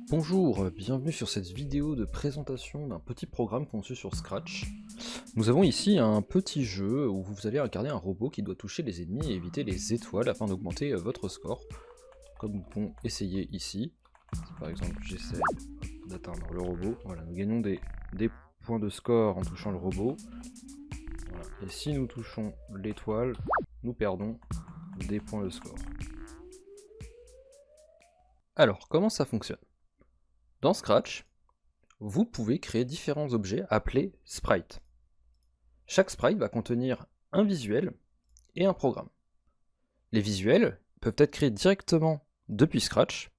Bonjour, bienvenue sur cette vidéo de présentation d'un petit programme conçu sur Scratch. Nous avons ici un petit jeu où vous allez incarner un robot qui doit toucher les ennemis et éviter les étoiles afin d'augmenter votre score. Comme nous pouvons essayer ici. Si par exemple j'essaie d'atteindre le robot, voilà, nous gagnons des points de score en touchant le robot. Voilà. Et si nous touchons l'étoile, nous perdons des points de score. Alors, comment ça fonctionne ? Dans Scratch, vous pouvez créer différents objets appelés sprites. Chaque sprite va contenir un visuel et un programme. Les visuels peuvent être créés directement depuis Scratch,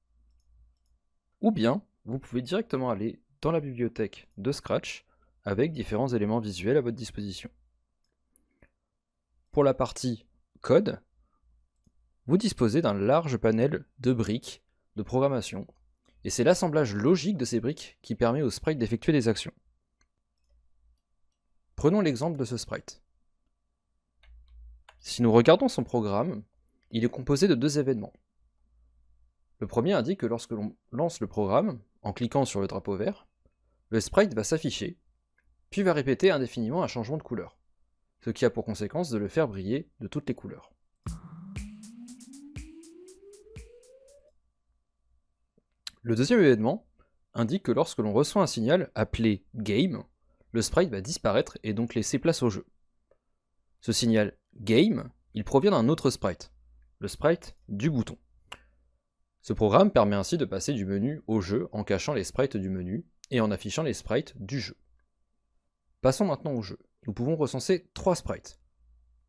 ou bien vous pouvez directement aller dans la bibliothèque de Scratch avec différents éléments visuels à votre disposition. Pour la partie code, vous disposez d'un large panel de briques de programmation, et c'est l'assemblage logique de ces briques qui permet au sprite d'effectuer des actions. Prenons l'exemple de ce sprite. Si nous regardons son programme, il est composé de deux événements. Le premier indique que lorsque l'on lance le programme, en cliquant sur le drapeau vert, le sprite va s'afficher, puis va répéter indéfiniment un changement de couleur, ce qui a pour conséquence de le faire briller de toutes les couleurs. Le deuxième événement indique que lorsque l'on reçoit un signal appelé Game, le sprite va disparaître et donc laisser place au jeu. Ce signal Game, il provient d'un autre sprite, le sprite du bouton. Ce programme permet ainsi de passer du menu au jeu en cachant les sprites du menu et en affichant les sprites du jeu. Passons maintenant au jeu. Nous pouvons recenser 3 sprites.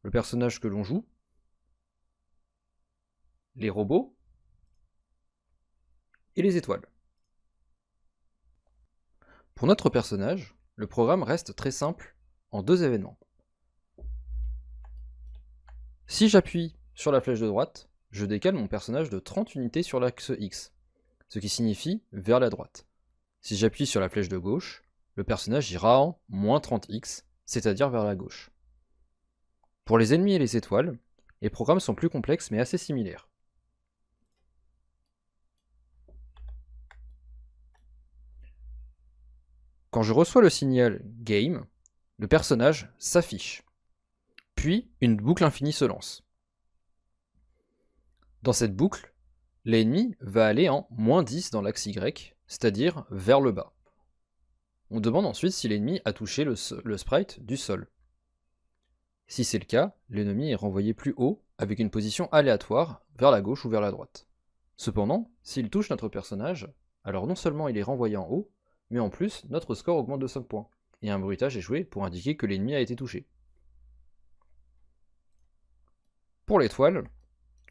Le personnage que l'on joue, les robots et les étoiles. Pour notre personnage, le programme reste très simple en deux événements. Si j'appuie sur la flèche de droite, je décale mon personnage de 30 unités sur l'axe X, ce qui signifie vers la droite. Si j'appuie sur la flèche de gauche, le personnage ira en -30x, c'est-à-dire vers la gauche. Pour les ennemis et les étoiles, les programmes sont plus complexes mais assez similaires. Quand je reçois le signal Game, le personnage s'affiche. Puis, une boucle infinie se lance. Dans cette boucle, l'ennemi va aller en -10 dans l'axe Y, c'est-à-dire vers le bas. On demande ensuite si l'ennemi a touché le sprite du sol. Si c'est le cas, l'ennemi est renvoyé plus haut avec une position aléatoire vers la gauche ou vers la droite. Cependant, s'il touche notre personnage, alors non seulement il est renvoyé en haut, mais en plus, notre score augmente de 5 points, et un bruitage est joué pour indiquer que l'ennemi a été touché. Pour l'étoile,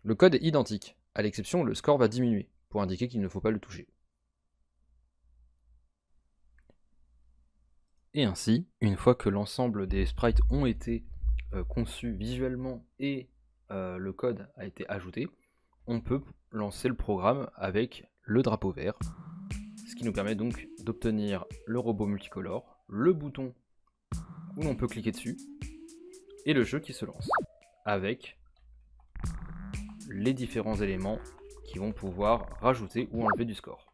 le code est identique, à l'exception où le score va diminuer, pour indiquer qu'il ne faut pas le toucher. Et ainsi, une fois que l'ensemble des sprites ont été conçus visuellement et le code a été ajouté, on peut lancer le programme avec le drapeau vert, ce qui nous permet donc d'obtenir le robot multicolore, le bouton où l'on peut cliquer dessus, et le jeu qui se lance, avec les différents éléments qui vont pouvoir rajouter ou enlever du score.